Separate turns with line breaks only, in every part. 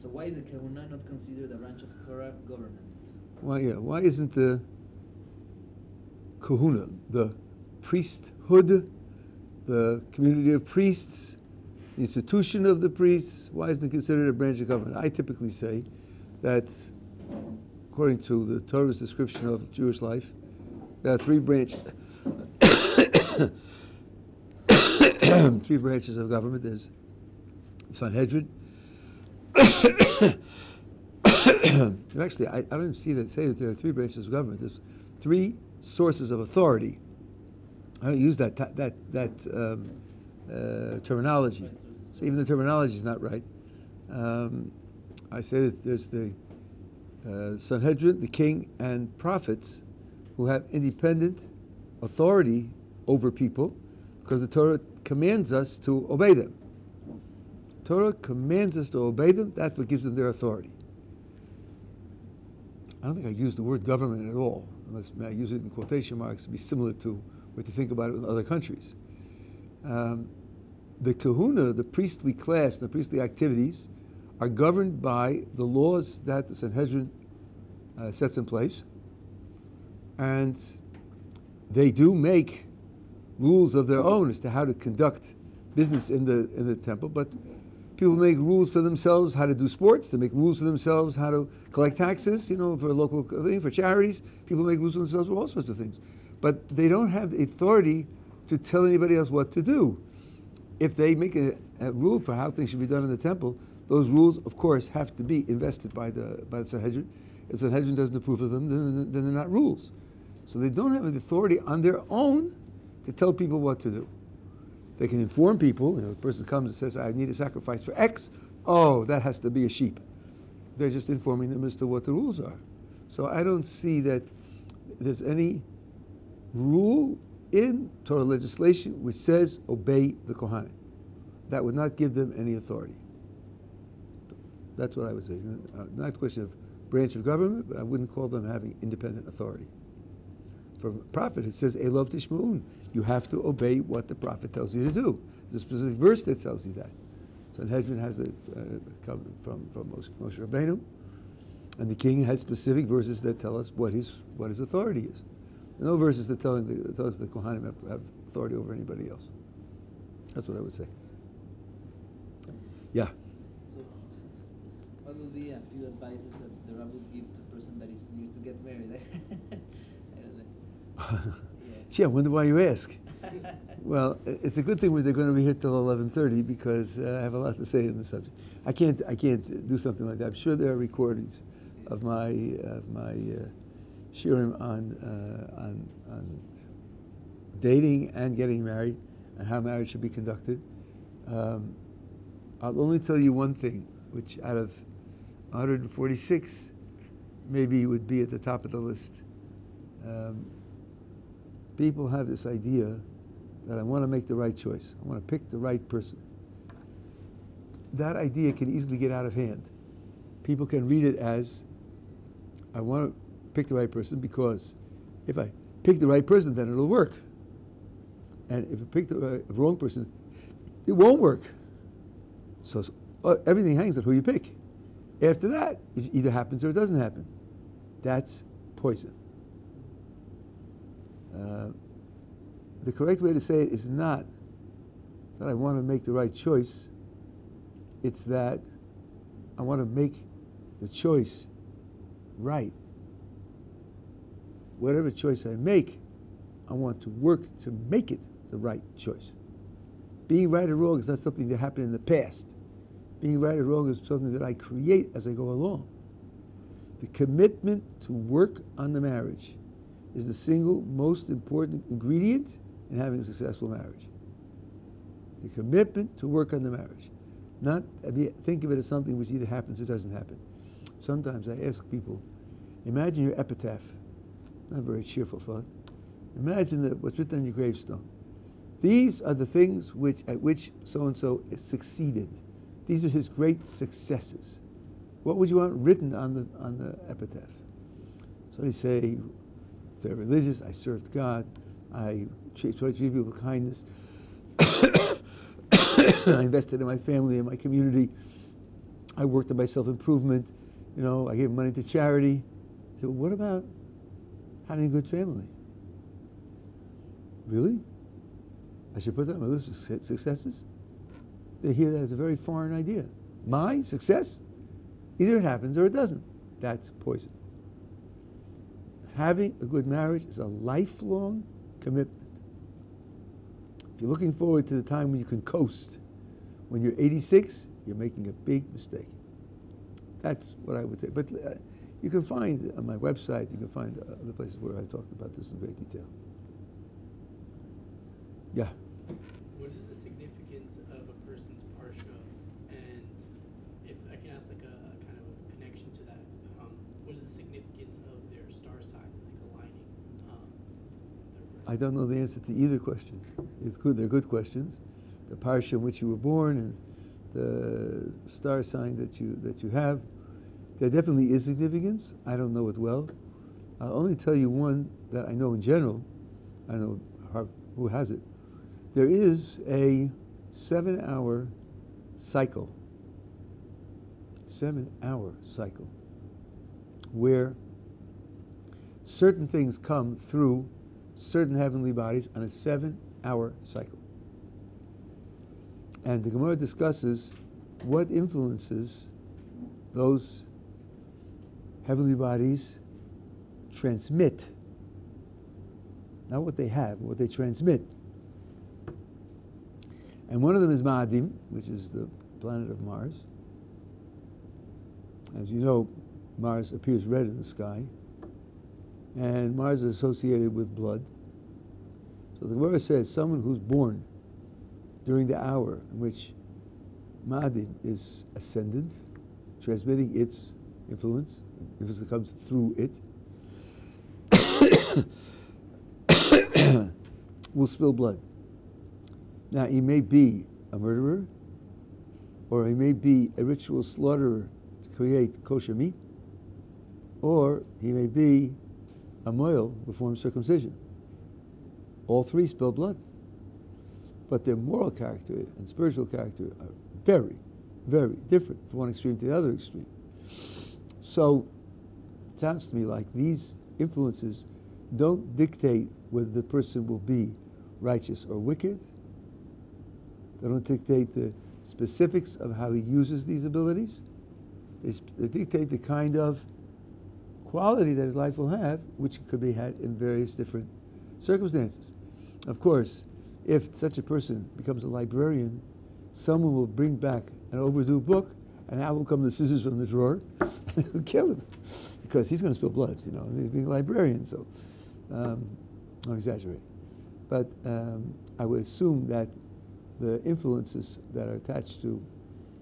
So why is the Kahuna not considered a branch of Torah government?
Why isn't the Kahuna, the priesthood, the community of priests, the institution of the priests, why isn't it considered a branch of government? I typically say that, according to the Torah's description of Jewish life, there are three branches of government. There's Sanhedrin. Actually, I don't even say that there are three branches of government. There's three sources of authority. I don't use that terminology. So even the terminology is not right. I say that there's the Sanhedrin, the king, and prophets who have independent authority over people because the Torah commands us to obey them. Torah commands us to obey them. That's what gives them their authority. I don't think I use the word government at all, unless I use it in quotation marks to be similar to what you think about it in other countries. The kahuna, the priestly class, the priestly activities are governed by the laws that the Sanhedrin sets in place. And they do make rules of their own as to how to conduct business in the temple, but people make rules for themselves how to do sports. They make rules for themselves how to collect taxes, for a local thing, for charities. People make rules for themselves for all sorts of things. But they don't have the authority to tell anybody else what to do. If they make a rule for how things should be done in the temple, those rules, of course, have to be invested by the Sanhedrin. If the Sanhedrin doesn't approve of them, then they're not rules. So they don't have the authority on their own to tell people what to do. They can inform people. A person comes and says, I need a sacrifice for X. Oh, that has to be a sheep. They're just informing them as to what the rules are. So I don't see that there's any rule in Torah legislation which says obey the Kohanim. That would not give them any authority. That's what I would say. Not a question of branch of government, but I wouldn't call them having independent authority. For a prophet, it says, Elov Tishma'un. You have to obey what the prophet tells you to do. There's a specific verse that tells you that. Sanhedrin has it come from Moshe Rabbeinu, and the king has specific verses that tell us what his authority is. There are no verses that tell us the Kohanim have authority over anybody else. That's what I would say. Yeah.
So, what would be a few advices that the Rabbi would give to a person that is near to get married? I don't know.
Gee, I wonder why you ask. Well, it's a good thing they're going to be here till 11:30 because I have a lot to say in the subject. I can't do something like that. I'm sure there are recordings of my shiurim on dating and getting married and how marriage should be conducted. I'll only tell you one thing, which out of 146 maybe would be at the top of the list. People have this idea that I want to make the right choice. I want to pick the right person. That idea can easily get out of hand. People can read it as, I want to pick the right person because if I pick the right person, then it'll work. And if I pick the wrong person, it won't work. So everything hangs on who you pick. After that, it either happens or it doesn't happen. That's poison. The correct way to say it is not that I want to make the right choice. It's that I want to make the choice right. Whatever choice I make, I want to work to make it the right choice. Being right or wrong is not something that happened in the past. Being right or wrong is something that I create as I go along. The commitment to work on the marriage is the single most important ingredient in having a successful marriage. The commitment to work on the marriage. Think of it as something which either happens or doesn't happen. Sometimes I ask people, imagine your epitaph. Not a very cheerful thought. Imagine what's written on your gravestone. These are the things at which so-and-so succeeded. These are his great successes. What would you want written on the epitaph? So they say, if they're religious, I served God, I treat people with kindness, I invested in my family and my community, I worked on my self-improvement. I gave money to charity. So what about having a good family? Really? I should put that on my list of successes? They hear that as a very foreign idea. My success? Either it happens or it doesn't. That's poison. Having a good marriage is a lifelong commitment. If you're looking forward to the time when you can coast, when you're 86, you're making a big mistake. That's what I would say. But you can find on my website, you can find other places where I talked about this in great detail. Yeah.
What is the significance of a person's parsha? And if I can ask like a kind of a connection to that, what is the significance of their star sign, like aligning?
I don't know the answer to either question. It's good. They're good questions. The parsha in which you were born and the star sign that you have, there definitely is significance. I don't know it well. I'll only tell you one that I know in general. I know who has it. There is a 7-hour cycle. 7-hour cycle where certain things come through certain heavenly bodies on a 7-hour cycle. And the Gemara discusses what influences those heavenly bodies transmit. Not what they have, but what they transmit. And one of them is Ma'adim, which is the planet of Mars. As you know, Mars appears red in the sky. And Mars is associated with blood. So the Gemara says someone who's born during the hour in which Ma'adim is ascendant, transmitting its influence, if it comes through it, will spill blood. Now, he may be a murderer, or he may be a ritual slaughterer to create kosher meat, or he may be a moil who performs circumcision. All three spill blood. But their moral character and spiritual character are very, very different from one extreme to the other extreme. So it sounds to me like these influences don't dictate whether the person will be righteous or wicked. They don't dictate the specifics of how he uses these abilities. They dictate the kind of quality that his life will have, which could be had in various different circumstances. Of course, if such a person becomes a librarian, someone will bring back an overdue book, and out will come the scissors from the drawer, and it'll kill him, because he's going to spill blood, he's being a librarian, so I'm exaggerating. But I would assume that the influences that are attached to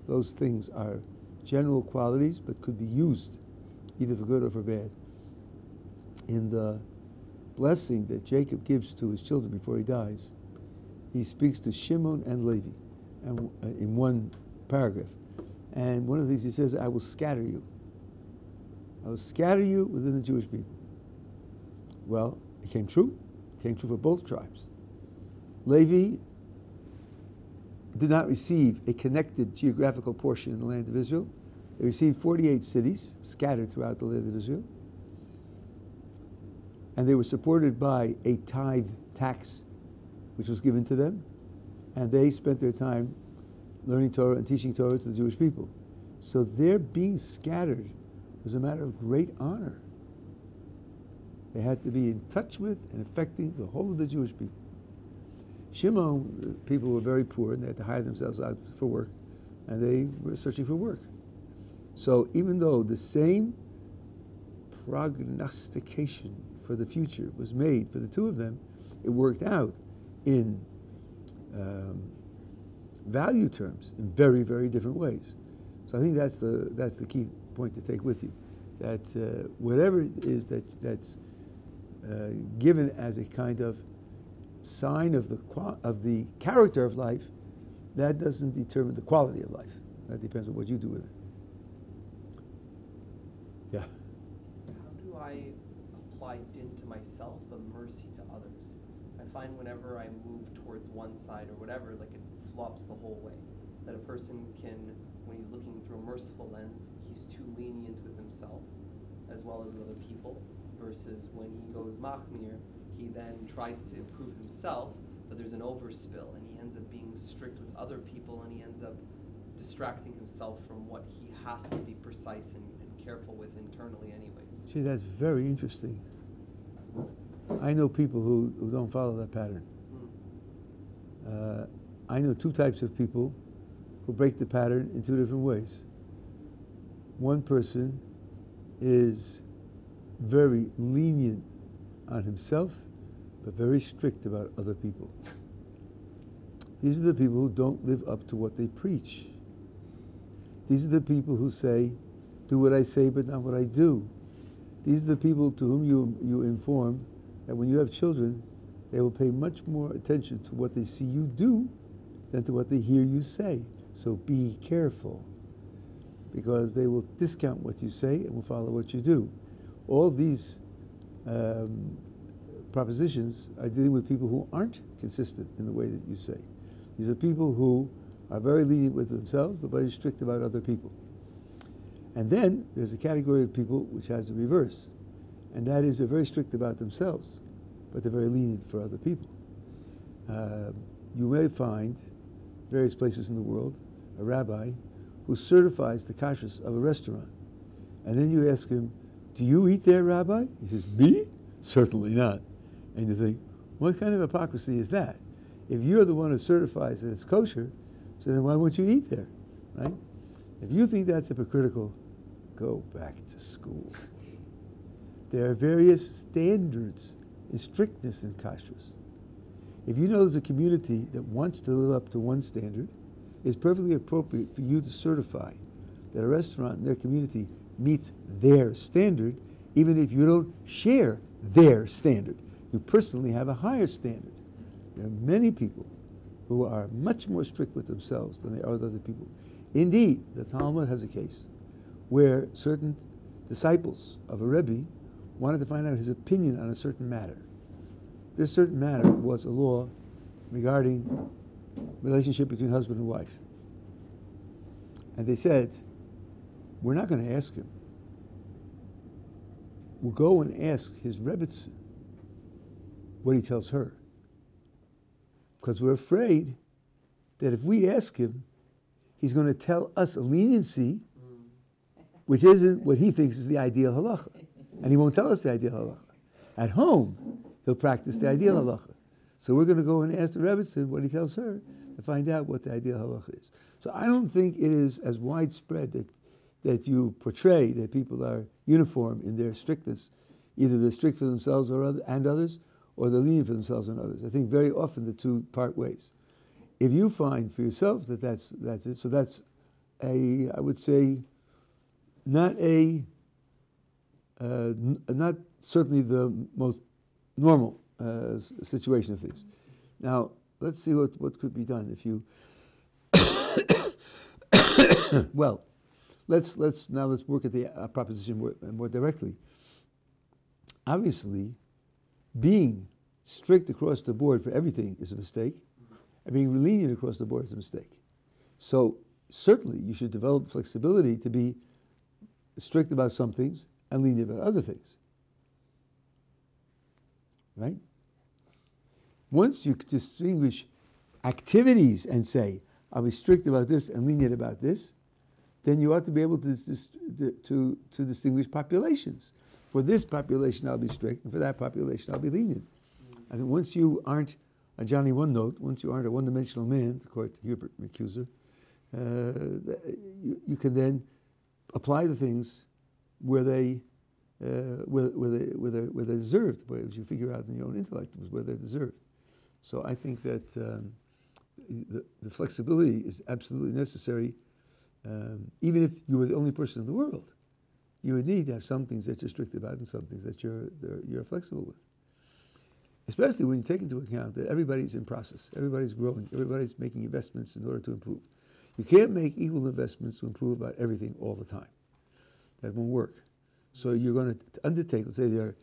those things are general qualities, but could be used either for good or for bad. In the blessing that Jacob gives to his children before he dies, he speaks to Shimon and Levi and, in one paragraph. And one of the things he says, I will scatter you. I will scatter you within the Jewish people. Well, it came true. It came true for both tribes. Levi did not receive a connected geographical portion in the land of Israel. They received 48 cities scattered throughout the land of Israel. And they were supported by a tithe tax, which was given to them. And they spent their time learning Torah and teaching Torah to the Jewish people. So their being scattered was a matter of great honor. They had to be in touch with and affecting the whole of the Jewish people. Shimon, people were very poor, and they had to hire themselves out for work, and they were searching for work. So even though the same prognostication for the future was made for the two of them, it worked out in value terms in very, very different ways. So I think that's the key point to take with you, that whatever it is that's given as a kind of sign of the character of life, that doesn't determine the quality of life. That depends on what you do with it. Yeah.
How do I apply din to myself but mercy to others? I find whenever I move towards one side or whatever, like it flops the whole way. that a person can, when he's looking through a merciful lens, he's too lenient with himself as well as with other people, versus when he goes machmir, he then tries to improve himself, but there's an overspill, and he ends up being strict with other people, and he ends up distracting himself from what he has to be precise and careful with internally anyways.
See, that's very interesting. I know people who don't follow that pattern. I know two types of people who break the pattern in two different ways. One person is very lenient on himself, but very strict about other people. These are the people who don't live up to what they preach. These are the people who say, do what I say, but not what I do. These are the people to whom you inform that when you have children, they will pay much more attention to what they see you do than to what they hear you say. So be careful, because they will discount what you say and will follow what you do. All these propositions are dealing with people who aren't consistent in the way that you say. These are people who are very lenient with themselves, but very strict about other people. And then there's a category of people which has the reverse, and that is they're very strict about themselves, but they're very lenient for other people. You may find various places in the world a rabbi who certifies the kashrus of a restaurant, and then you ask him, do you eat there, Rabbi? He says, me? Certainly not. And you think, what kind of hypocrisy is that? If you're the one who certifies that it's kosher, so then why won't you eat there, right? If you think that's hypocritical, go back to school. There are various standards and strictness in kashrus. If you know there's a community that wants to live up to one standard, it's perfectly appropriate for you to certify that a restaurant in their community meets their standard, even if you don't share their standard. You personally have a higher standard. There are many people who are much more strict with themselves than they are with other people. Indeed, the Talmud has a case where certain disciples of a Rabbi wanted to find out his opinion on a certain matter. This certain matter was a law regarding relationship between husband and wife. And they said, we're not going to ask him. We'll go and ask his Rebbitzin what he tells her. Because we're afraid that if we ask him, he's going to tell us a leniency which isn't what he thinks is the ideal halacha. And he won't tell us the ideal halacha. At home, he'll practice the ideal halacha. So we're going to go and ask the Rebbitzin what he tells her to find out what the ideal halacha is. So I don't think it is as widespread that you portray that people are uniform in their strictness. Either they're strict for themselves and others, or they're lenient for themselves and others. I think very often the two part ways. If you find for yourself that that's it, so that's I would say, not certainly the most normal situation of things. Now, let's see what could be done if you. Well, let's work at the proposition more directly. Obviously, being strict across the board for everything is a mistake, and being lenient across the board is a mistake. So certainly, you should develop flexibility to be strict about some things and lenient about other things. Right? Once you distinguish activities and say, I'll be strict about this and lenient about this, then you ought to be able to distinguish populations. For this population, I'll be strict, and for that population, I'll be lenient. I think once you aren't a Johnny One Note, once you aren't a one-dimensional man, to quote Hubert McCuser, you can then apply the things where they're deserved, where you figure out in your own intellect where they're deserved. So I think that the flexibility is absolutely necessary. Even if you were the only person in the world, you would need to have some things that you're strict about and some things that you're flexible with. Especially when you take into account that everybody's in process, everybody's growing, everybody's making investments in order to improve. You can't make equal investments to improve about everything all the time. That won't work. So you're going to undertake, let's say there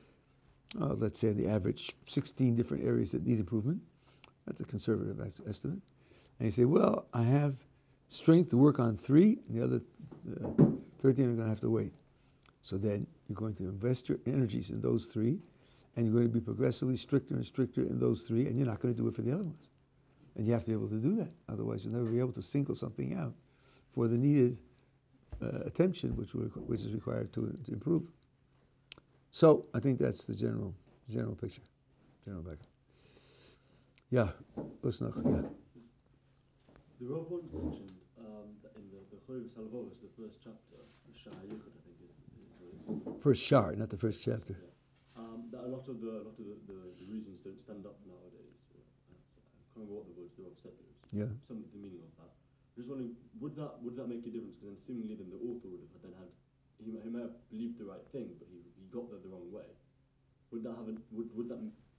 are, let's say on the average, 16 different areas that need improvement. That's a conservative estimate. And you say, well, I have strength to work on 3, and the other 13 are going to have to wait. So then you're going to invest your energies in those 3, and you're going to be progressively stricter and stricter in those 3, and you're not going to do it for the other ones. And you have to be able to do that. Otherwise, you'll never be able to single something out for the needed attention which is required to improve. So I think that's the general picture, general background. Yeah, what's next? Yeah.
The Rav once mentioned that in the Choyv Salvos, the first chapter, the Shah Yichud, I think is what it's called.
First Shar, not the first chapter.
Yeah. That a lot of the reasons don't stand up nowadays. I can't remember what the words, the Rav said.
Yeah.
Some of the meaning of that. Just wondering, would that make a difference? Because then seemingly then the author would have then had, he might have believed the right thing, but he got there the wrong way. Would that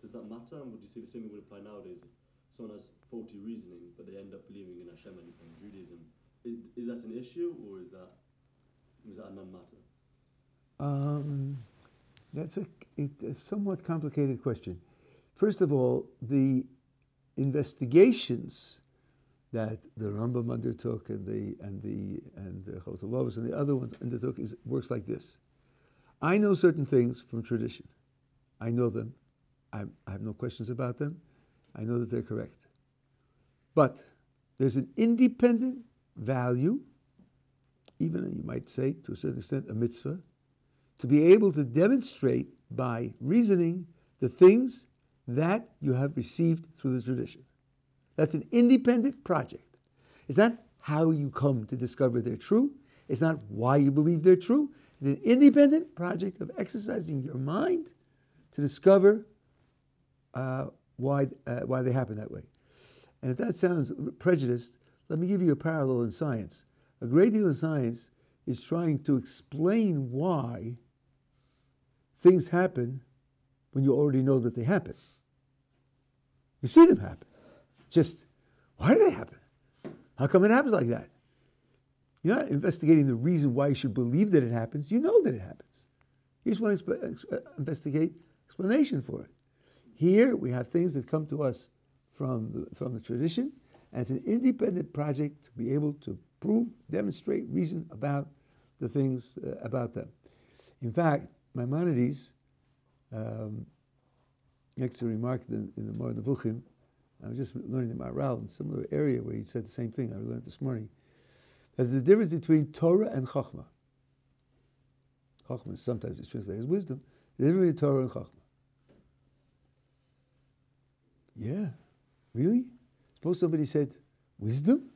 does that matter? And would you say the same thing would apply nowadays? If someone has faulty reasoning, but they end up believing in Hashem and Judaism. Is that an issue, or is that a non-matter?
That's a somewhat complicated question. First of all, the investigations that the Rambam undertook and the Gottleib and the other ones undertook works like this. I know certain things from tradition. I know them. I have no questions about them. I know that they're correct. But there's an independent value, even you might say to a certain extent a mitzvah, to be able to demonstrate by reasoning the things that you have received through the tradition. That's an independent project. It's not how you come to discover they're true. It's not why you believe they're true. It's an independent project of exercising your mind to discover why they happen that way. And if that sounds prejudiced, let me give you a parallel in science. A great deal of science is trying to explain why things happen when you already know that they happen. You see them happen. Just, why do they happen? How come it happens like that? You're not investigating the reason why you should believe that it happens. You know that it happens. You just want to investigate explanation for it. Here we have things that come to us from the tradition, and it's an independent project to be able to prove, demonstrate, reason about the things about them. In fact, Maimonides, next to remark in the Moreh Nevuchim, I was just learning the Maharal in a similar area where he said the same thing. I learned this morning. That there's a difference between Torah and Chachma. Chachma sometimes is translated as wisdom. The difference between Torah and Chachma. Yeah, really? Suppose somebody said, wisdom?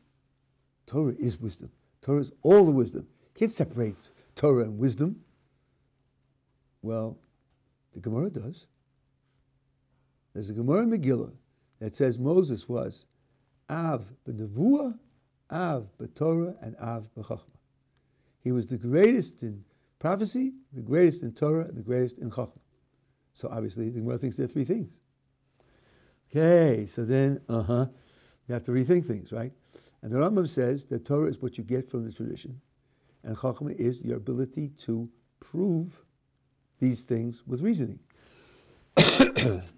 Torah is wisdom. Torah is all the wisdom. You can't separate Torah and wisdom. Well, the Gemara does. There's a Gemara in Megillah that says Moses was Av b'Nevuah, Av b'Torah, and Av b'Chachma. He was the greatest in prophecy, the greatest in Torah, and the greatest in Chachma. So obviously the Gemara thinks there are 3 things. Okay, so then, you have to rethink things, right? And the Rambam says that Torah is what you get from the tradition, and Chachma is your ability to prove these things with reasoning.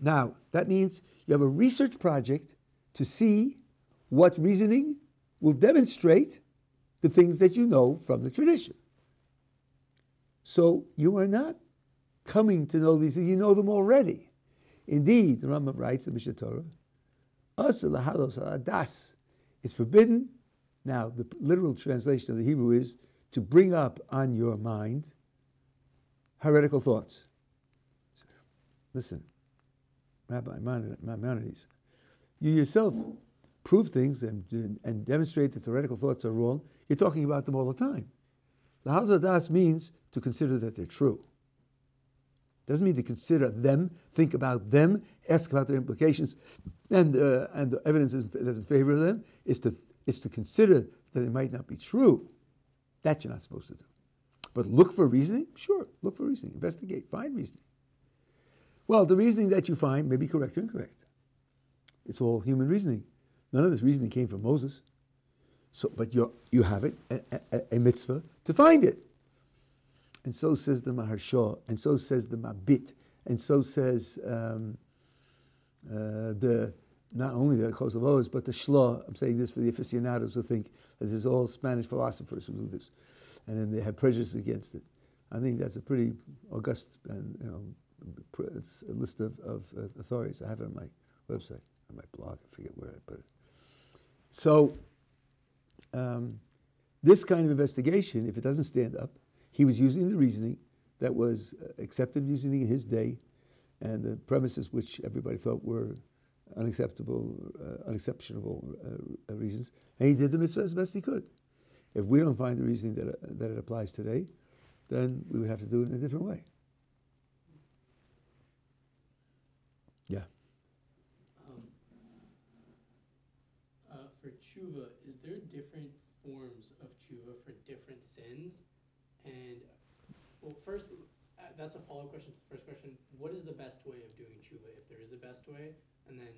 Now, that means you have a research project to see what reasoning will demonstrate the things that you know from the tradition. So you are not coming to know these things, you know them already. Indeed, the Rambam writes in Mishnah Torah, it's forbidden. Now, the literal translation of the Hebrew is to bring up on your mind heretical thoughts. Listen, Rabbi Maimonides, you yourself prove things and demonstrate that heretical thoughts are wrong. You're talking about them all the time. Lahal das means to consider that they're true. Doesn't mean to consider them, think about them, ask about their implications, and the evidence that's in favor of them is to consider that they might not be true. That you're not supposed to do. But look for reasoning? Sure, look for reasoning. Investigate, find reasoning. Well, the reasoning that you find may be correct or incorrect. It's all human reasoning. None of this reasoning came from Moses. So, but you have it, a mitzvah, to find it. And so says the Maharsha, and so says the Mabit, and so says the not only the Kosovo's, but the Shla. I'm saying this for the aficionados who think that there's all Spanish philosophers who do this, and then they have prejudice against it. I think that's a pretty august and it's a list of authorities. I have it on my website, on my blog. I forget where I put it. So this kind of investigation, if it doesn't stand up, he was using the reasoning that was accepted reasoning in his day, and the premises which everybody thought were unacceptable reasons, and he did the mitzvah as best he could. If we don't find the reasoning that it applies today, then we would have to do it in a different way. Yeah.
For tshuva, is there different forms of tshuva for different sins? And well, first, that's a follow-up question to the first question. What is the best way of doing tshuva, if there is a best way? And then,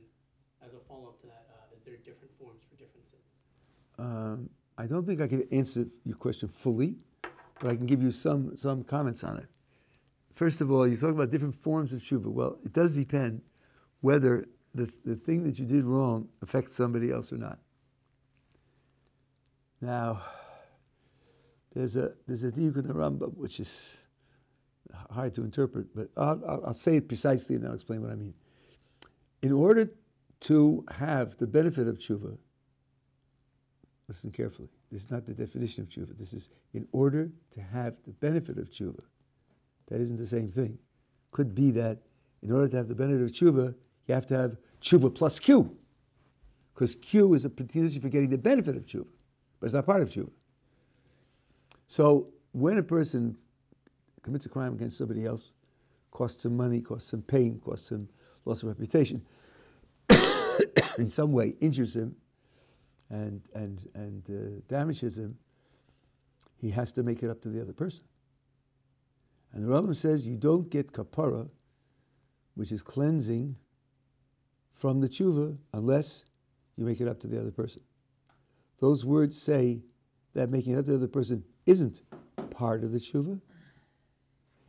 as a follow-up to that, is there different forms for different sins?
I don't think I can answer your question fully, but I can give you some comments on it. First of all, you talk about different forms of tshuva. Well, it does depend whether the thing that you did wrong affects somebody else or not. Now, there's a diuk in the Rambam which is hard to interpret, but I'll say it precisely and then I'll explain what I mean. In order to have the benefit of tshuva, listen carefully, this is not the definition of tshuva, this is in order to have the benefit of tshuva. That isn't the same thing. Could be that in order to have the benefit of tshuva, you have to have tshuva plus Q, because Q is a precondition for getting the benefit of tshuva, but it's not part of tshuva. So when a person commits a crime against somebody else, costs him money, costs him pain, costs him loss of reputation, in some way injures him and damages him, he has to make it up to the other person. And the Rambam says you don't get kapara, which is cleansing, from the tshuva unless you make it up to the other person. Those words say that making it up to the other person isn't part of the tshuva.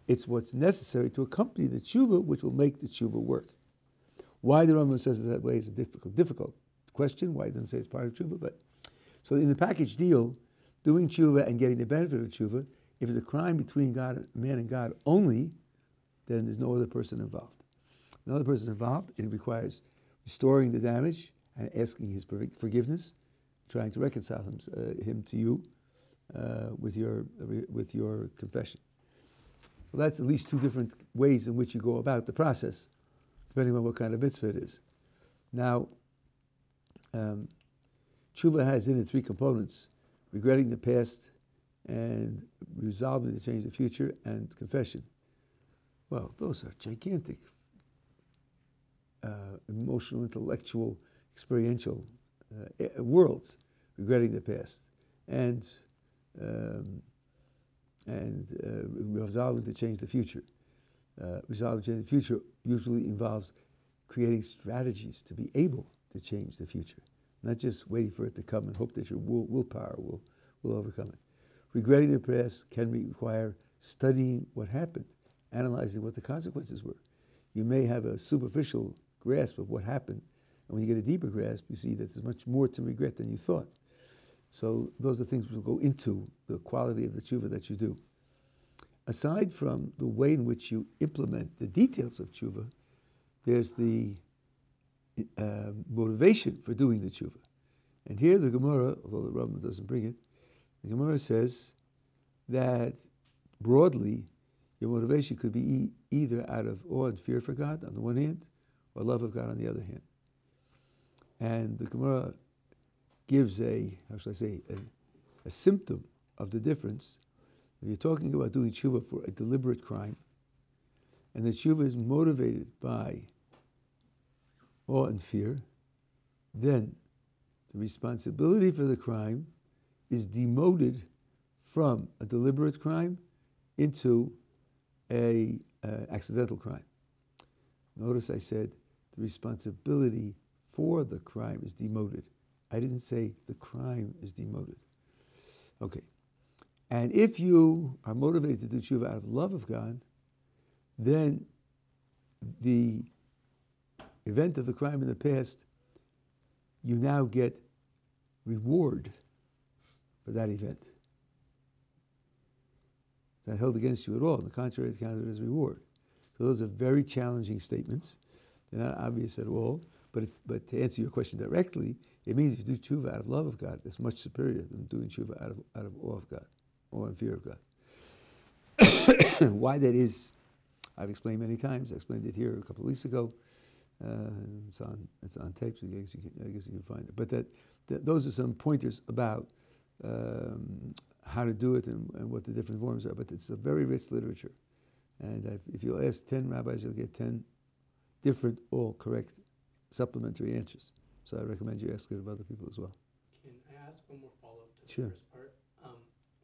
It's what's necessary to accompany the tshuva, which will make the tshuva work. Why the Rambam says it that way is a difficult question. Why he doesn't say it's part of tshuva, but so in the package deal, doing tshuva and getting the benefit of tshuva, if it's a crime between man and God only, then there's no other person involved. No other person involved, it requires restoring the damage and asking his forgiveness, trying to reconcile him to you with your confession. Well, that's at least two different ways in which you go about the process, depending on what kind of mitzvah it is. Now, tshuva has in it three components: regretting the past and resolving to change the future, and confession. Well, those are gigantic emotional, intellectual, experiential worlds. Regretting the past and resolving to change the future. Resolving to change the future usually involves creating strategies to be able to change the future, not just waiting for it to come and hope that your willpower will overcome it. Regretting the past can require studying what happened, analyzing what the consequences were. You may have a superficial grasp of what happened, and when you get a deeper grasp, you see that there's much more to regret than you thought. So those are things that will go into the quality of the tshuva that you do. Aside from the way in which you implement the details of tshuva, there's the motivation for doing the tshuva. And here the Gemara, although the Rabbi doesn't bring it, the Gemara says that broadly, your motivation could be either out of awe and fear for God on the one hand, or love of God on the other hand. And the Gemara gives a symptom of the difference. If you're talking about doing tshuva for a deliberate crime, and the tshuva is motivated by awe and fear, then the responsibility for the crime is demoted from a deliberate crime into a accidental crime. Notice I said the responsibility for the crime is demoted. I didn't say the crime is demoted. Okay. And if you are motivated to do tshuva out of love of God, then the event of the crime in the past you now get reward for that event. It's not held against you at all. On the contrary, it's counted as reward. So those are very challenging statements. They're not obvious at all. But to answer your question directly, it means if you do tshuva out of love of God, it's much superior than doing tshuva out of awe of God, awe and fear of God. Why that is, I've explained many times. I explained it here a couple of weeks ago. It's on tape, so I guess you can find it. But those are some pointers about how to do it and what the different forms are. But it's a very rich literature. And if you'll ask 10 rabbis, you'll get 10 different, all correct supplementary answers. So I recommend you ask it of other people as well.
Can I ask one more follow-up to the
Sure.
first part?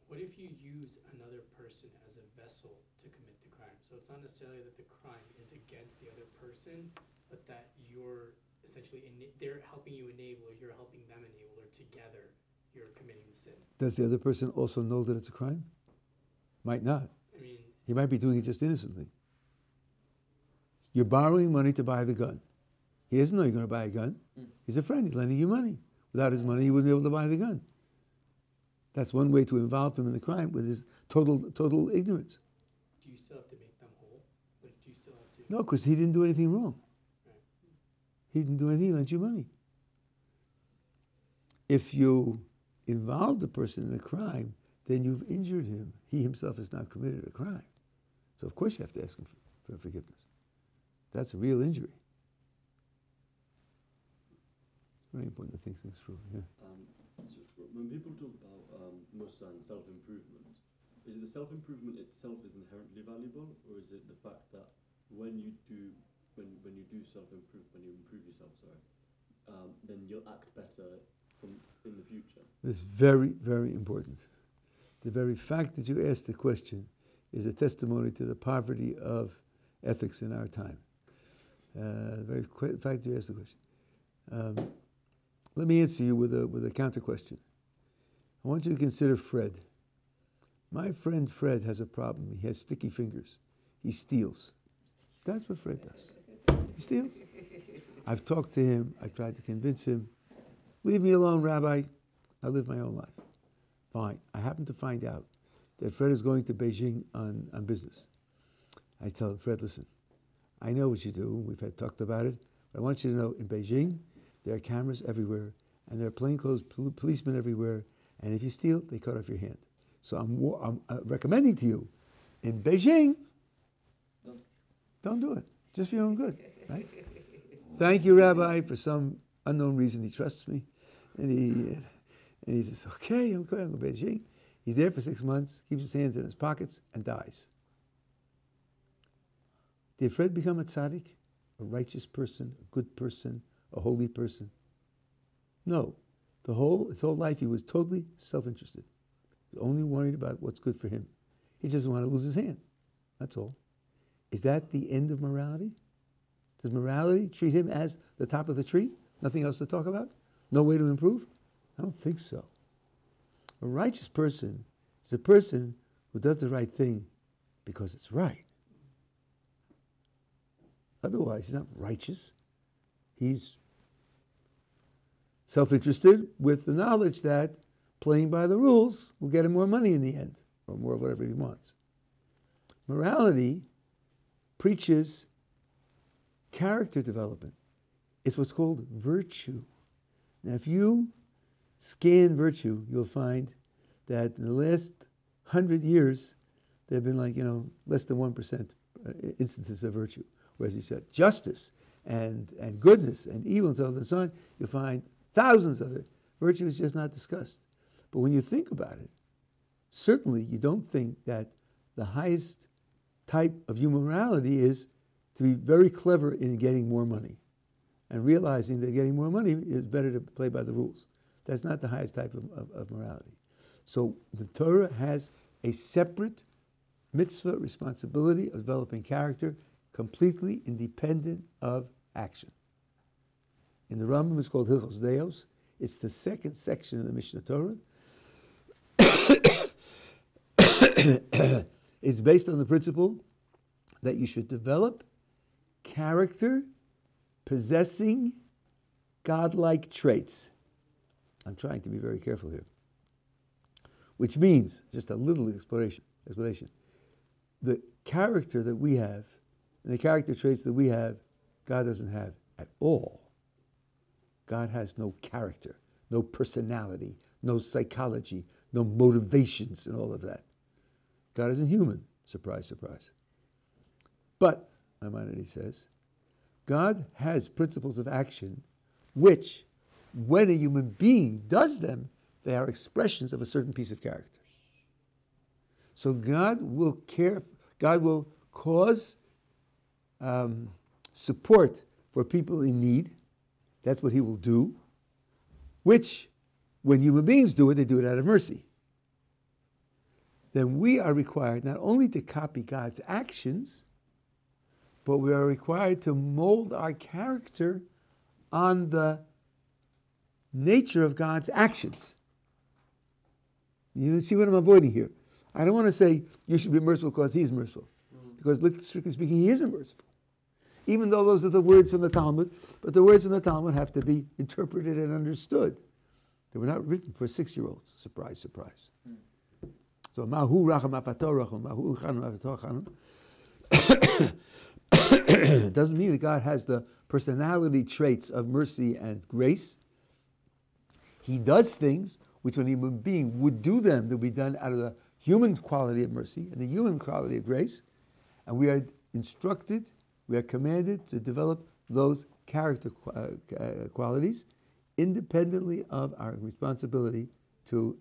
What if you use another person as a vessel to commit the crime? So it's not necessarily that the crime is against the other person, but that you're essentially, they're helping you enable, or you're helping them enable, or together you're committing the sin.
Does the other person also know that it's a crime? Might not.
I mean,
He might be doing it just innocently. You're borrowing money to buy the gun. He doesn't know you're going to buy a gun. He's a friend. He's lending you money. Without his money, he wouldn't be able to buy the gun. That's one way to involve him in the crime, with his total ignorance.
do you still have to make them whole? Like, do you still have to?
No, because he didn't do anything wrong.
Right.
He didn't do anything. He lent you money. If you involve the person in a crime, then you've injured him. He himself has not committed a crime. So of course you have to ask him for forgiveness. That's a real injury. It's very important to think things through. Yeah.
So when people talk about musa and self-improvement, is it the self-improvement itself is inherently valuable, or is it the fact that when you do self-improve, when you improve yourself, then you'll act better in the future?
This is very, very important. The very fact that you asked the question is a testimony to the poverty of ethics in our time. The very fact you asked the question. Let me answer you with a counter question. I want you to consider Fred. My friend Fred has a problem. He has sticky fingers. He steals. That's what Fred does. He steals. I've talked to him. I tried to convince him. Leave me alone, Rabbi. I live my own life. Fine. I happen to find out that Fred is going to Beijing on business. I tell him, Fred, listen, I know what you do. We've talked about it. But I want you to know, in Beijing, there are cameras everywhere, and there are plainclothes policemen everywhere, and if you steal, they cut off your hand. So I'm recommending to you, in Beijing, don't do it. Just for your own good, right? Thank you, Rabbi. For some unknown reason, he trusts me. And he says, okay, I'm going to Beijing. He's there for 6 months, keeps his hands in his pockets, and dies. Did Fred become a tzaddik, a righteous person, a good person, a holy person? No. His whole life he was totally self-interested. He was only worried about what's good for him. He just doesn't want to lose his hand. That's all. Is that the end of morality? Does morality treat him as the top of the tree? Nothing else to talk about? No way to improve? I don't think so. A righteous person is a person who does the right thing because it's right. Otherwise, he's not righteous. He's self-interested with the knowledge that playing by the rules will get him more money in the end, or more of whatever he wants. Morality preaches character development. It's what's called virtue. Now, if you scan virtue, you'll find that in the last 100 years, there have been less than 1% instances of virtue. Whereas you said justice and goodness and evil and so on and so on, you'll find thousands of it. Virtue is just not discussed. But when you think about it, certainly you don't think that the highest type of human morality is to be very clever in getting more money and realizing that getting more money is better to play by the rules. That's not the highest type of morality. So the Torah has a separate mitzvah responsibility of developing character, completely independent of action. In the Rambam, it's called Hilchos Deos. It's the second section of the Mishnah Torah. It's based on the principle that you should develop character possessing godlike traits. I'm trying to be very careful here. Which means, just a little explanation. The character that we have and the character traits that we have, God doesn't have at all. God has no character, no personality, no psychology, no motivations, and all of that. God isn't human. Surprise, surprise. But, Maimonides says, God has principles of action which, when a human being does them, they are expressions of a certain piece of character. So God will cause support for people in need. That's what he will do, which, when human beings do it, they do it out of mercy. Then we are required not only to copy God's actions, but we are required to mold our character on the nature of God's actions. You see what I'm avoiding here? I don't want to say you should be merciful because he's merciful. Because strictly speaking, he isn't merciful. Even though those are the words from the Talmud, but the words from the Talmud have to be interpreted and understood. They were not written for 6-year-olds. Surprise, surprise. So, Mahu Racham Afator Racham, Mahu Chanum Afator Chanum. Doesn't mean that God has the personality traits of mercy and grace. He does things which, when a human being would do them, they'll be done out of the human quality of mercy and the human quality of grace. And we are instructed, we are commanded to develop those character qualities independently of our responsibility to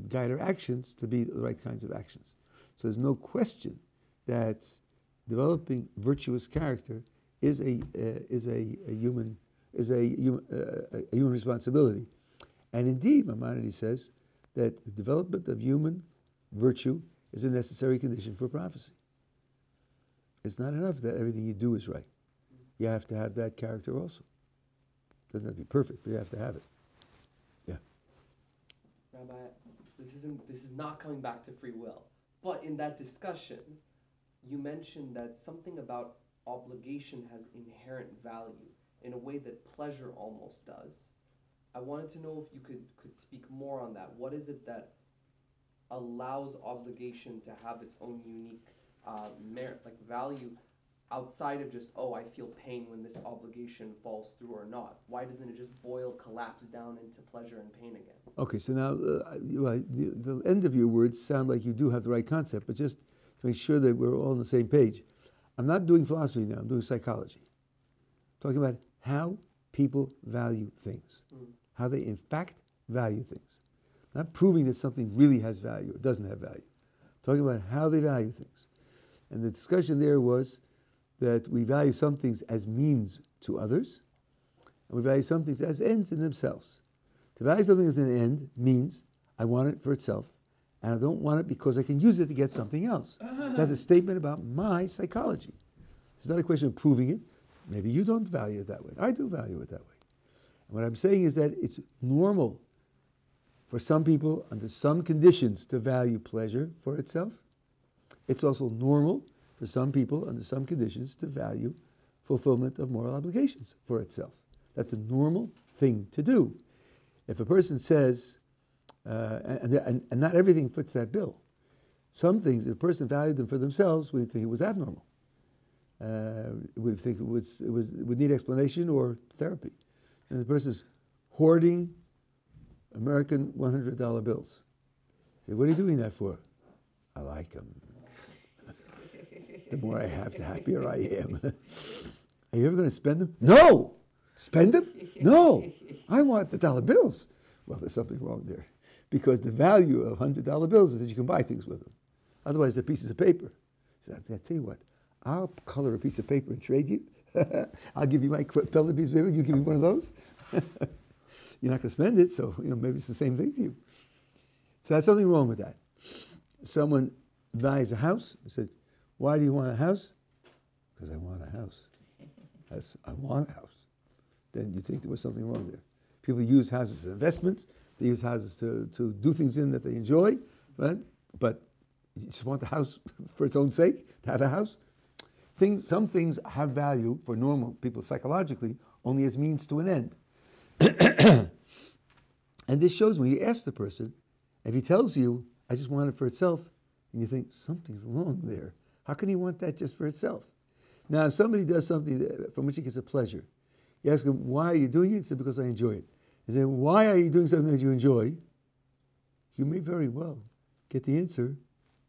guide our actions to be the right kinds of actions. So there's no question that developing virtuous character is a human responsibility. And indeed, Maimonides says that the development of human virtue is a necessary condition for prophecy. It's not enough that everything you do is right. You have to have that character also. It doesn't have to be perfect, but you have to have it. Yeah.
Rabbi, this is not coming back to free will. But in that discussion, you mentioned that something about obligation has inherent value in a way that pleasure almost does. I wanted to know if you could speak more on that. What is it that allows obligation to have its own unique merit, like value, outside of just, oh, I feel pain when this obligation falls through or not? Why doesn't it just collapse down into pleasure and pain again?
Okay, so now the end of your words sound like you do have the right concept, but just to make sure that we're all on the same page. I'm not doing philosophy now, I'm doing psychology. Talking about how people value things, how they in fact value things. Not proving that something really has value or doesn't have value. Talking about how they value things. And the discussion there was that we value some things as means to others, and we value some things as ends in themselves. To value something as an end means I want it for itself, and I don't want it because I can use it to get something else. That's a statement about my psychology. It's not a question of proving it. Maybe you don't value it that way. I do value it that way. And what I'm saying is that it's normal for some people, under some conditions, to value pleasure for itself. It's also normal for some people, under some conditions, to value fulfillment of moral obligations for itself. That's a normal thing to do. If a person says, and not everything fits that bill. Some things, if a person valued them for themselves, we think it was abnormal. We think it would need explanation or therapy. And the person is hoarding American $100 bills. Say, what are you doing that for? I like them. The more I have, the happier I am. Are you ever going to spend them? No! Spend them? No! I want the dollar bills. Well, there's something wrong there. Because the value of $100 bills is that you can buy things with them. Otherwise, they're pieces of paper. So I'll tell you what, I'll color a piece of paper and trade you. I'll give you my colored piece of paper, you give me one of those. You're not going to spend it, so maybe it's the same thing to you. So there's something wrong with that. Someone buys a house and says, why do you want a house? Because I want a house. I want a house. Then you think there was something wrong there. People use houses as investments. They use houses to do things in that they enjoy, right? But you just want the house for its own sake, to have a house. Some things have value for normal people psychologically only as means to an end. And this shows when you ask the person, if he tells you, I just want it for itself, and you think, something's wrong there. How can he want that just for itself? Now, if somebody does something from which he gets a pleasure, you ask him, why are you doing it? He said, because I enjoy it. He said, why are you doing something that you enjoy? You may very well get the answer,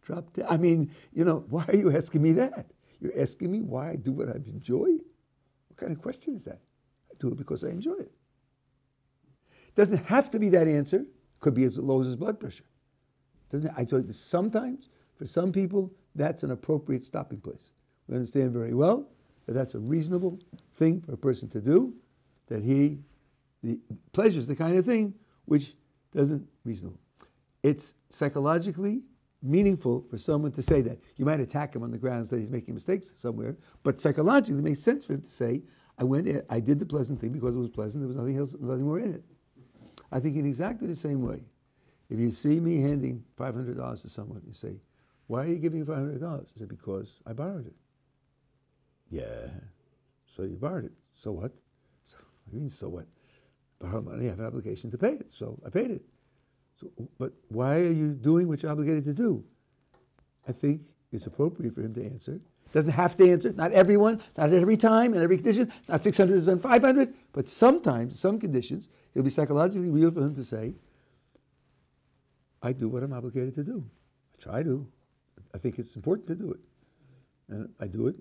drop dead. I mean, why are you asking me that? You're asking me why I do what I enjoy? What kind of question is that? I do it because I enjoy it. Doesn't have to be that answer. Could be as low as his blood pressure. I tell you, sometimes, for some people, that's an appropriate stopping place. We understand very well that that's a reasonable thing for a person to do, that the pleasure is the kind of thing which doesn't reasonable. It's psychologically meaningful for someone to say that. You might attack him on the grounds that he's making mistakes somewhere, but psychologically it makes sense for him to say, I did the pleasant thing because it was pleasant, there was nothing else, nothing more in it. I think in exactly the same way, if you see me handing $500 to someone, you say, why are you giving me $500? I say, because I borrowed it. Yeah, so you borrowed it. So what? So what? Borrow money, I have an obligation to pay it, so I paid it. So, but why are you doing what you're obligated to do? I think it's appropriate for him to answer. Doesn't have to answer, not everyone, not at every time, in every condition, not 600 and 500, but sometimes, in some conditions, it'll be psychologically real for him to say, I do what I'm obligated to do. I try to. I think it's important to do it. And I do it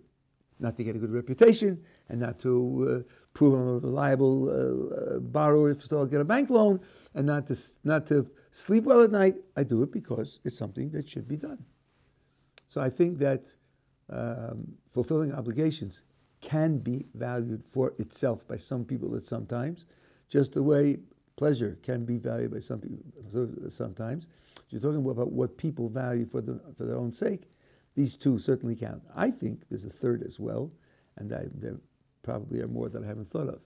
not to get a good reputation and not to prove I'm a reliable borrower so I'll get a bank loan and not to sleep well at night. I do it because it's something that should be done. So I think that fulfilling obligations can be valued for itself by some people at some times, just the way pleasure can be valued by some people sometimes. You're talking about what people value for their own sake. These two certainly count. I think there's a third as well, and there probably are more that I haven't thought of.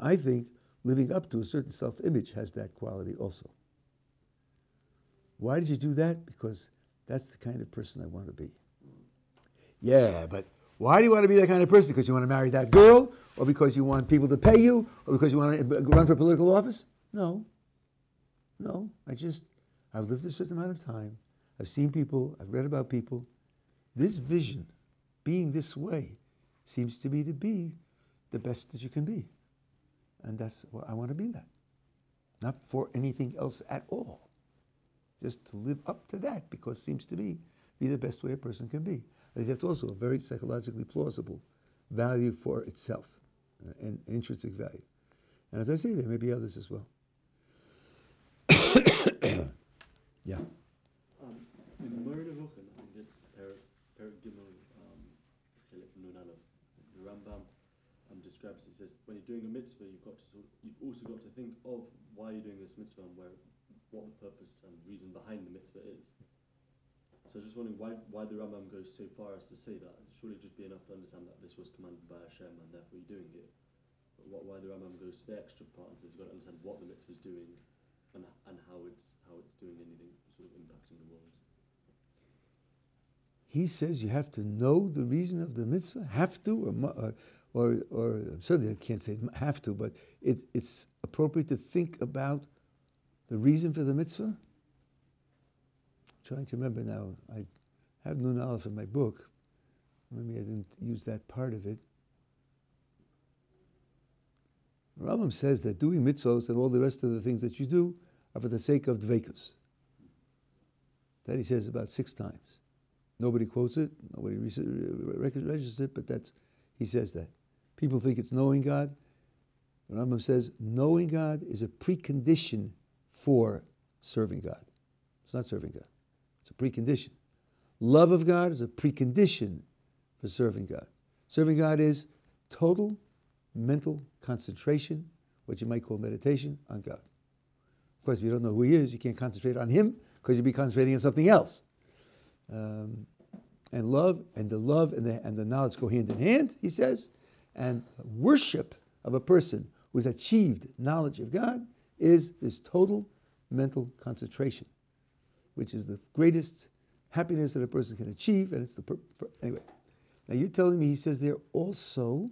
I think living up to a certain self-image has that quality also. Why did you do that? Because that's the kind of person I want to be. Yeah, but why do you want to be that kind of person? Because you want to marry that girl? Or because you want people to pay you? Or because you want to run for political office? No. I've lived a certain amount of time. I've seen people. I've read about people. This vision, being this way, seems to me to be the best that you can be. And that's what I want to be that. Not for anything else at all. Just to live up to that, because it seems to me be the best way a person can be. I think that's also a very psychologically plausible value for itself, an intrinsic value. And as I say, there may be others as well. Yeah.
In Gemara, I think it's Perek Gimel, Chelek Nun Aleph. The Rambam describes, he says, when you're doing a mitzvah, you've also got to think of why you're doing this mitzvah and what the purpose and reason behind the mitzvah is. So I was just wondering why the Rambam goes so far as to say that. Surely it'd just be enough to understand that this was commanded by Hashem and therefore you're doing it. But why the Rambam goes to the extra part and says you've got to understand what the mitzvah is doing and how it's doing anything sort of impacting the world.
He says you have to know the reason of the mitzvah. Have to, or certainly I can't say have to, but it's appropriate to think about the reason for the mitzvah. I'm trying to remember now. I have Nun Aleph in my book. Maybe I didn't use that part of it. Rambam says that doing mitzvahs and all the rest of the things that you do are for the sake of dveikus. That he says about 6 times. Nobody quotes it, nobody registers it, but he says that. People think it's knowing God. The Rambam says knowing God is a precondition for serving God. It's not serving God. It's a precondition. Love of God is a precondition for serving God. Serving God is total mental concentration, what you might call meditation, on God. Of course, if you don't know who He is, you can't concentrate on Him because you'll be concentrating on something else. And the love and the knowledge go hand in hand, he says. And worship of a person who has achieved knowledge of God is this total mental concentration, which is the greatest happiness that a person can achieve. And it's anyway. Now you're telling me he says there also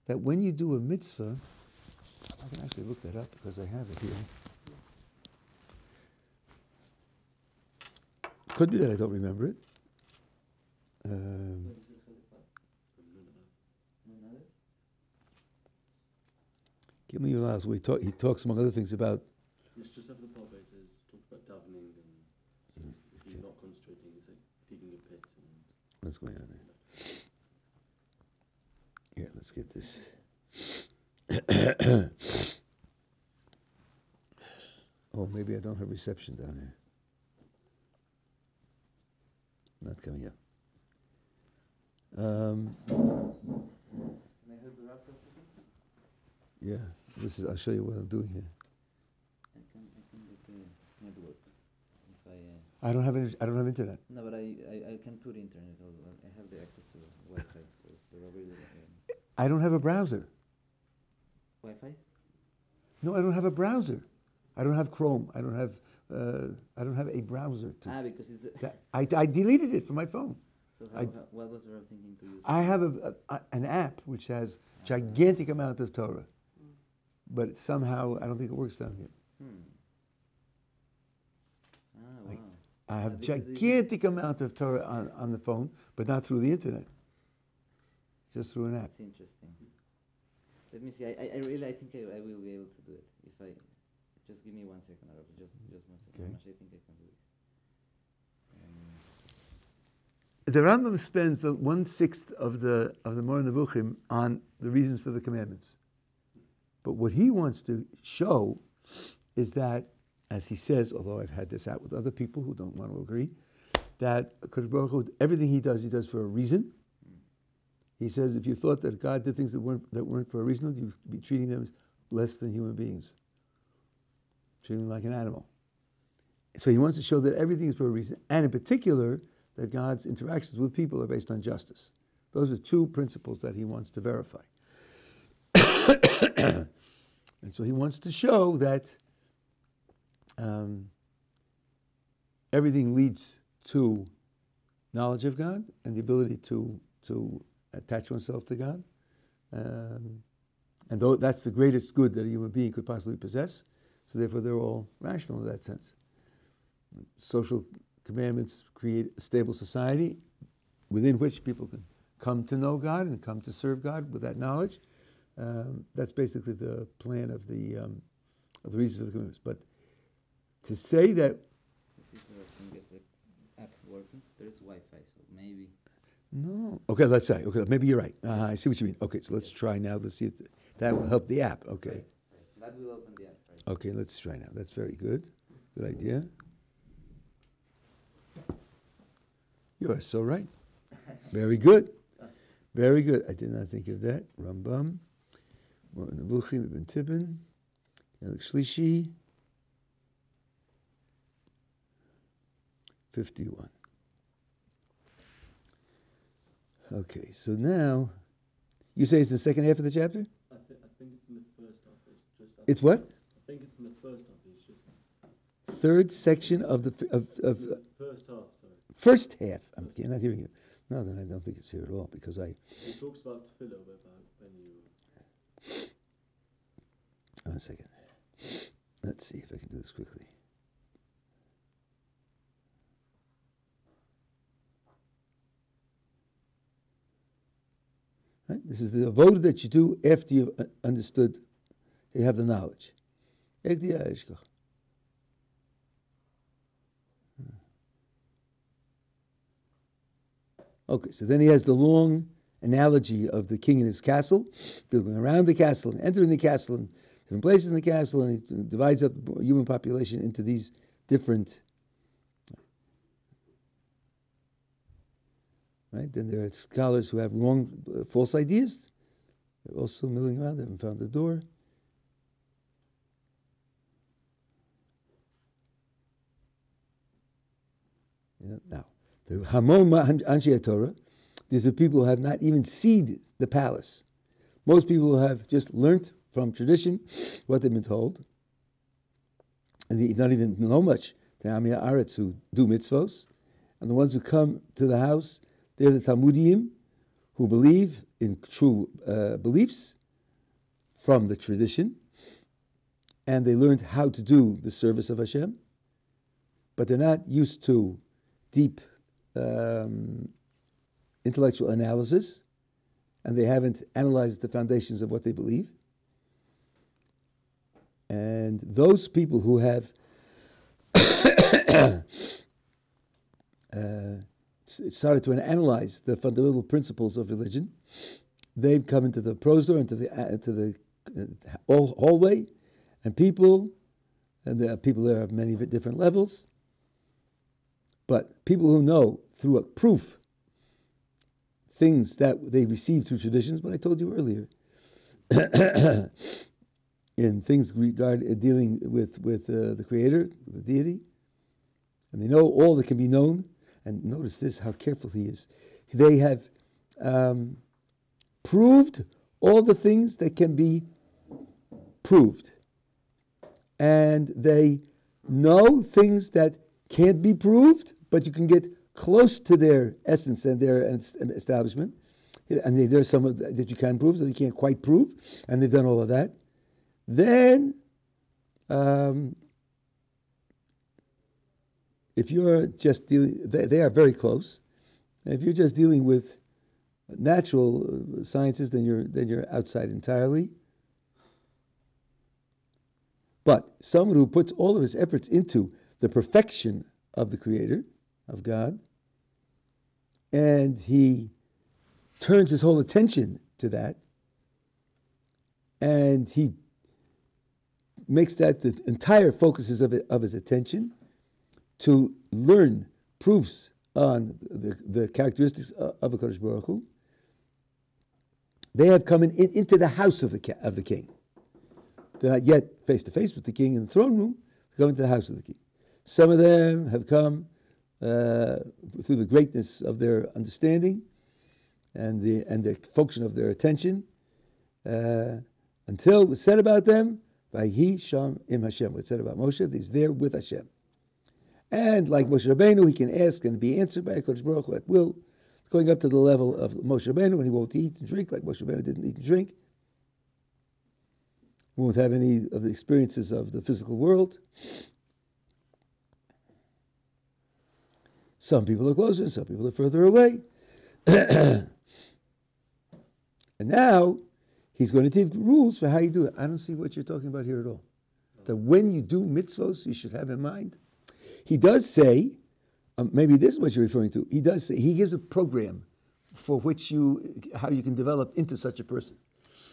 that when you do a mitzvah, I can actually look that up because I have it here. Could be that I don't remember it. Give me your last. He talks among other things about.
It's just after the part where it says talk about davening and if you're not concentrating, it's like digging a pit. And
What's going on there? Here, let's get this. Oh, maybe I don't have reception down here. Not coming up.
Can I hold the wrap for a second?
Yeah, I'll show you what I'm doing here.
I can get the network. If
I don't have internet.
no, but I can put internet. I have the access to Wi-Fi, so the Rabbi.
I don't have a browser.
Wi-Fi?
No, I don't have a browser. I don't have Chrome. I don't have a browser.
Because it's.
I deleted it from my phone.
So what was the Rabbi thinking to use?
I have an app which has gigantic amount of Torah, but somehow I don't think it works down here.
Wow.
I have gigantic amount of Torah on the phone, but not through the internet. Just through an app.
That's interesting. Let me see. I think I will be able to do it if I just give me 1 second, Rabbi. Just 1 second.
Okay.
How much I think I can do this.
The Rambam spends 1/6 of the Moreh Nevuchim on the reasons for the commandments. But what he wants to show is that, as he says, although I've had this out with other people who don't want to agree, that Kadosh Baruch Hu, everything he does for a reason. He says, if you thought that God did things that weren't for a reason, you'd be treating them as less than human beings, treating them like an animal. So he wants to show that everything is for a reason, and in particular, that God's interactions with people are based on justice. Those are two principles that he wants to verify. And so he wants to show that everything leads to knowledge of God and the ability to attach oneself to God. And though that's the greatest good that a human being could possibly possess, so therefore they're all rational in that sense. Social commandments create a stable society within which people can come to know God and come to serve God with that knowledge. That's basically the plan of the reason for the commandments. But to say that...
Let's see if I can get the app working. There's Wi-Fi, so maybe...
No. Okay, let's say. Okay, maybe you're right. I see what you mean. Okay, so let's try now. Let's see if that will help the app. Okay.
Right. That will open the app, right?
Okay, let's try now. That's very good. Good idea. You are so right. Very good. Very good. I did not think of that. Rambam. Moreh Nevuchim Ibn Tibbon. Chelik Shlishi. 51. Okay, so now, you say it's the second half of the chapter?
I think it's in the first half. It's just.
It's what?
I think it's in the first half. It's just.
Third section of the
First half. Sorry.
first half. I'm not hearing you. No, then I don't think it's here at all because I.
It talks about tefillah when you.
1 second. Let's see if I can do this quickly. Right? This is the avodah that you do after you've understood, you have the knowledge. Okay, so then he has the long analogy of the king in his castle, building around the castle and entering the castle and different places in the castle, and he divides up the human population into these different. Right? Then there are scholars who have false ideas. They're also milling around. They haven't found the door. Yeah. Now, the Hamon Anshe Torah, these are people who have not even seen the palace. Most people have just learnt from tradition what they've been told, and they don't even know much. The Amiyah Aretz who do mitzvos, and the ones who come to the house, they're the Talmudim who believe in true beliefs from the tradition, and they learned how to do the service of Hashem, but they're not used to deep intellectual analysis, and they haven't analyzed the foundations of what they believe. And those people who have started to analyze the fundamental principles of religion, they've come into the prose door, into the hallway, and there are people there of many different levels, but people who know through a proof things that they received through traditions, what I told you earlier, in things dealing with the Creator, the deity, and they know all that can be known. And notice this, how careful he is. They have proved all the things that can be proved, and they know things that can't be proved, but you can get close to their essence and their establishment. And there's some of that you can prove, that you can't quite prove, and they've done all of that. Then, if you're just dealing, they are very close. And if you're just dealing with natural sciences, then you're outside entirely. But someone who puts all of his efforts into the perfection of the Creator, of God, and he turns his whole attention to that, and he makes that the entire focuses of his attention to learn proofs on the characteristics of a Kadosh Baruch Hu. They have come into the house of the king. They're not yet face to face with the king in the throne room. They come into the house of the king. Some of them have come through the greatness of their understanding and the function of their attention, until it was said about them, Vayhi Sham Im Hashem. It said about Moshe, he's there with Hashem. And like Moshe Rabbeinu, he can ask and be answered by HaKadosh Baruch Hu at will. It's going up to the level of Moshe Rabbeinu when he won't eat and drink, like Moshe Rabbeinu didn't eat and drink. He won't have any of the experiences of the physical world. Some people are closer, and some people are further away. And now, he's going to give rules for how you do it. I don't see what you're talking about here at all. That when you do mitzvos, you should have in mind. He does say, maybe this is what you're referring to. He does say, he gives a program for how you can develop into such a person.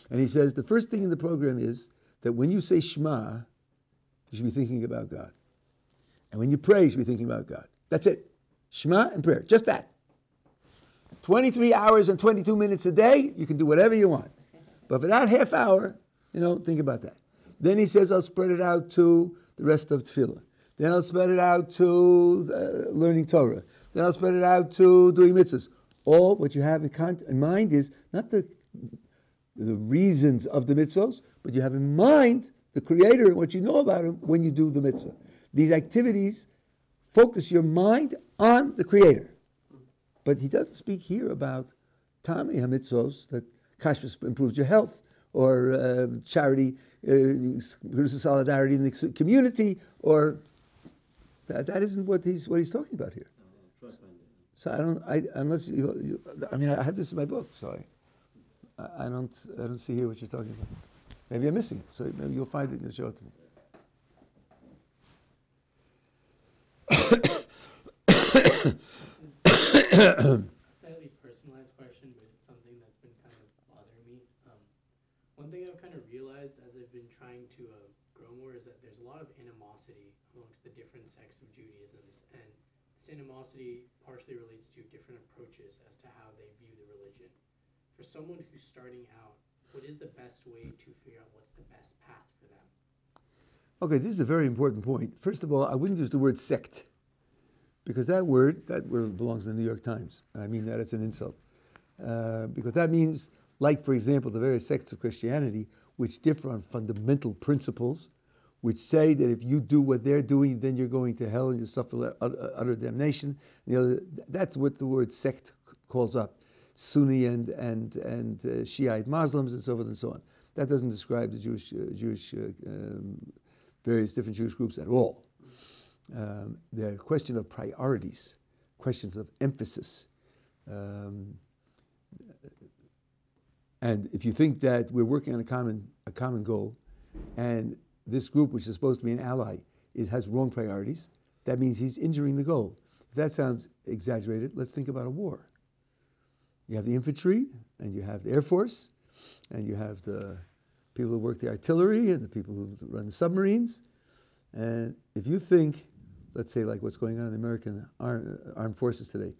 And he says, the first thing in the program is that when you say Shema, you should be thinking about God. And when you pray, you should be thinking about God. That's it. Shema and prayer. Just that. 23 hours and 22 minutes a day, you can do whatever you want. But for that half hour, think about that. Then he says, I'll spread it out to the rest of Tefillah. Then I'll spread it out to learning Torah. Then I'll spread it out to doing mitzvahs. All what you have in mind is not the reasons of the mitzvahs, but you have in mind the Creator and what you know about Him when you do the mitzvah. These activities focus your mind on the Creator. But he doesn't speak here about Tami HaMitzvos, that kashrus improves your health, or charity produces solidarity in the community, or that isn't what he's talking about here. So I have this in my book, so I don't see here what you're talking about. Maybe I'm missing it, so maybe you'll find it and you'll show it to me.
A slightly personalized question, but it's something that's been kind of bothering me. One thing I've kind of realized as I've been trying to grow more is that there's a lot of animosity amongst the different sects of Judaisms, and this animosity partially relates to different approaches as to how they view the religion. For someone who's starting out, what is the best way to figure out what's the best path for them?
Okay, this is a very important point. First of all, I wouldn't use the word sect, because that word belongs in the New York Times. And I mean that it's an insult. Because that means, like, for example, the various sects of Christianity, which differ on fundamental principles, which say that if you do what they're doing, then you're going to hell and you suffer utter damnation. That's what the word sect calls up. Sunni and Shiite Muslims and so forth and so on. That doesn't describe the various different Jewish groups at all. The question of priorities, questions of emphasis. And if you think that we're working on a common goal, and this group, which is supposed to be an ally, has wrong priorities, that means he's injuring the goal. If that sounds exaggerated, let's think about a war. You have the infantry, and you have the Air Force, and you have the people who work the artillery, and the people who run the submarines. And if you think, let's say like what's going on in the American armed forces today,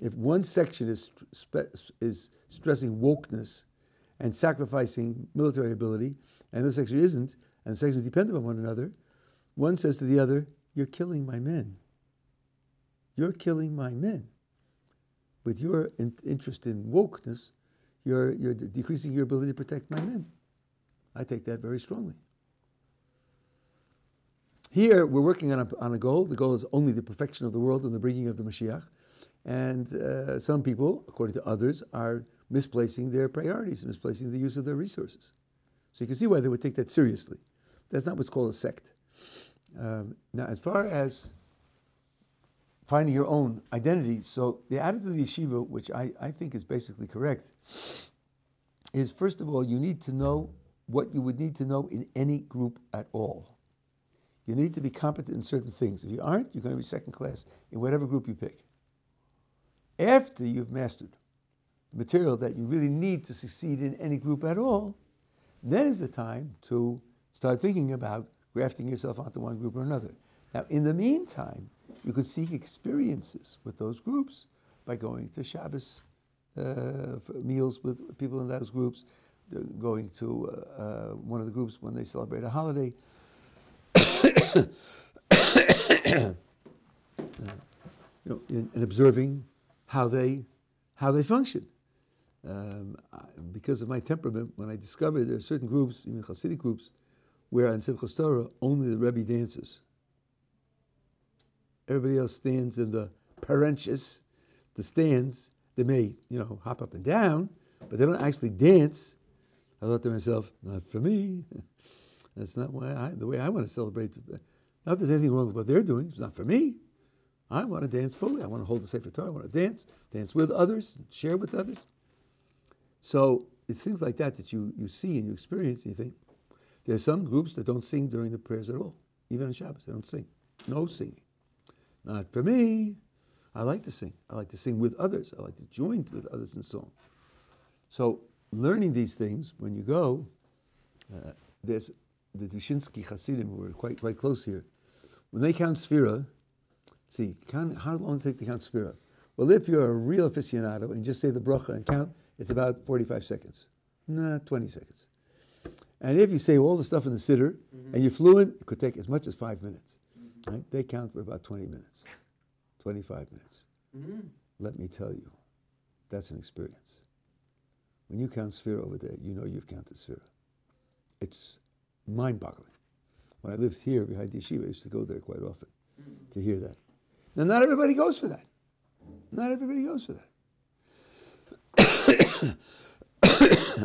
if one section is stressing wokeness and sacrificing military ability, and the section isn't, and the sections depend upon one another, one says to the other, "You're killing my men. You're killing my men. With your interest in wokeness, you're decreasing your ability to protect my men." I take that very strongly. Here, we're working on a goal. The goal is only the perfection of the world and the bringing of the Mashiach. And some people, according to others, are misplacing their priorities, misplacing the use of their resources. So you can see why they would take that seriously. That's not what's called a sect. Now, as far as finding your own identity, so the attitude of the yeshiva, which I think is basically correct, is first of all, you need to know what you would need to know in any group at all. You need to be competent in certain things. If you aren't, you're going to be second class in whatever group you pick. After you've mastered the material that you really need to succeed in any group at all, then is the time to start thinking about grafting yourself onto one group or another. Now, in the meantime, you could seek experiences with those groups by going to Shabbos meals with people in those groups, going to one of the groups when they celebrate a holiday, and observing how they function. Because of my temperament, when I discovered there are certain groups, even Hasidic groups, where on Simchas Torah only the Rebbe dances. Everybody else stands in the parenches, the stands. They may, hop up and down, but they don't actually dance. I thought to myself, not for me. That's not the way I want to celebrate. Not that there's anything wrong with what they're doing. It's not for me. I want to dance fully. I want to hold the Sefer Torah. I want to dance with others, share with others. So it's things like that you see and you experience, and you think, there's some groups that don't sing during the prayers at all. Even on Shabbos, they don't sing. No singing. Not for me. I like to sing. I like to sing with others. I like to join with others in song. So learning these things, when you go, there's the Dushinsky Hasidim, who are quite close here. When they count Sfira, how long does it take to count Sfira? Well, if you're a real aficionado and just say the bracha and count, it's about 45 seconds. 20 seconds. And if you say all the stuff in the siddur, and you're fluent, it could take as much as 5 minutes. Right? They count for about 20 minutes, 25 minutes. Let me tell you, that's an experience. When you count Sfira over there, you know you've counted Sfira. It's mind-boggling. When I lived here behind the yeshiva, I used to go there quite often to hear that. Now, not everybody goes for that. Not everybody goes for that.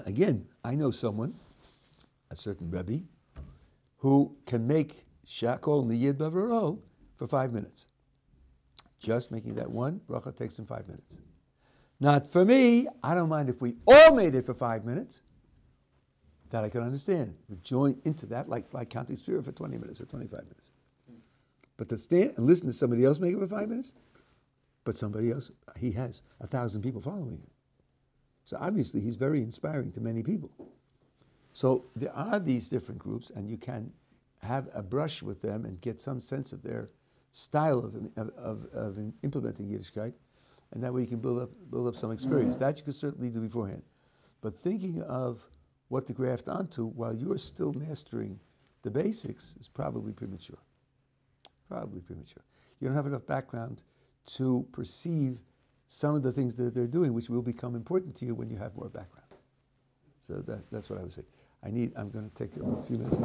Again, I know someone, a certain Rabbi, who can make Shakol Niyid Bavaro for 5 minutes. Just making that one bracha takes him 5 minutes. Not for me. I don't mind if we all made it for 5 minutes. That I can understand. We join into that like counting Sfira for 20 minutes or 25 minutes. But to stand and listen to somebody else make it for 5 minutes, but somebody else, he has 1,000 people following him. So obviously he's very inspiring to many people. So there are these different groups, and you can have a brush with them and get some sense of their style of implementing Yiddishkeit, and that way you can build up some experience. That you could certainly do beforehand. But thinking of what to graft onto while you're still mastering the basics is probably premature. Probably premature. You don't have enough background to perceive some of the things that they're doing, which will become important to you when you have more background. So that's what I would say. I'm going to take a few minutes.